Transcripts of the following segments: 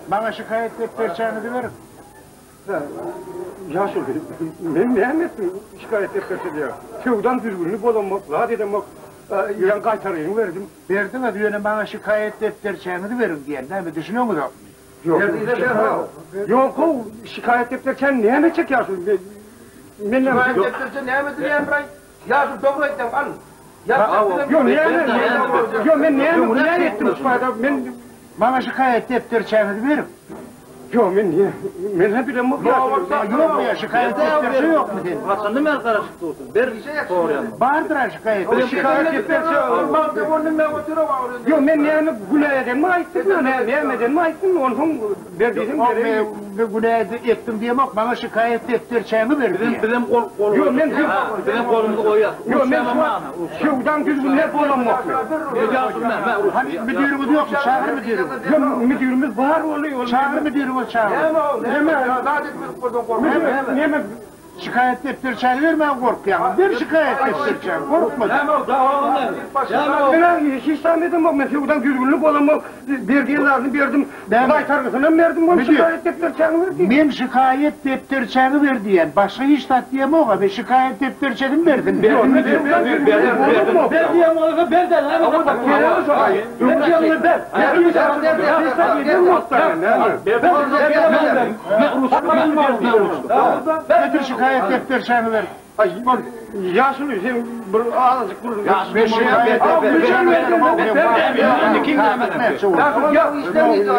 Bana şikayet ettireceğini verin. Yaşıl ben ne ettim şikayet ettirse diye. Tevdan düzgünlük olamak, rahat edemek, yan kaytarayım verdim. Verdin mi diyorum bana şikayet ettireceğini verin diyen değil mi? Düşünüyor musun? Yok o şikayet ettirsen neye mi çekiyorsun? Şikayet ettirse neye mi diyen ben? Yaşıl doğru ettim al. Yok ben neye ettim ben bana şikayet ettireceğini verin. Yok ben hep bilemem. Yok mu ya şikayet ettirse yok mu diye. Hasan'da mı karışık olsun? Bir doğru yani. Vardır ha şikayet. Şikayet ettirse yok ben neye günah edeyim mi aittim neye edeyim mi aittim onun verdiğim gereği. Günah ettim diye bak bana şikayet ettireceğini ver diye. Bizim kol yok benim kolumuzu koyuyor. Yok ben şuradan düzgün hep olamak. Hani müdürümüz yok mu? Çağır müdürümüz. Yok müdürümüz var oluyor. Çağır müdürümüz çağır. Neme şikayet ettireceğini verme korkuyorum. Bir şikayet ettireceğim. Korkma. Ben hiç sanmedim bak ben şuradan düzgünlük olamak verdiğinlerini verdim. Kaytargısına verdim onu şikayet ettireceğini verdim. Ben şikayet ettireceğini ver diyen. Başka hiç tat diyem o kadar. Ben şikayet ettireceğini verdim. Ben diyem oğlum ben de lan. Ben şikayet ettireceğini ver. Ay yaşın sen ağzıcık vurun. Ben şikayet ettireceğini verdim.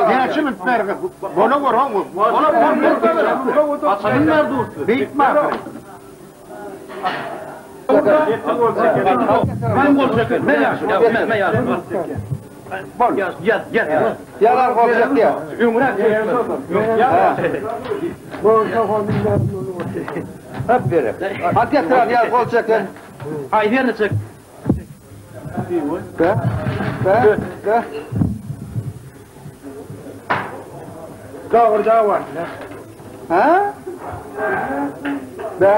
Ne için mütberge? Bana vur oğlum. Bana vur. Hasan'ın nerede olsun? Büyük mağdur. Ben kol çekerim. Ben yaşım. Ben yaşım. Gel. Yalan olacak diye. Ümrek. Hep verir. Hadi yatır ya kol çekin. Ay verin çek. Be. Daha var. Ha? Be.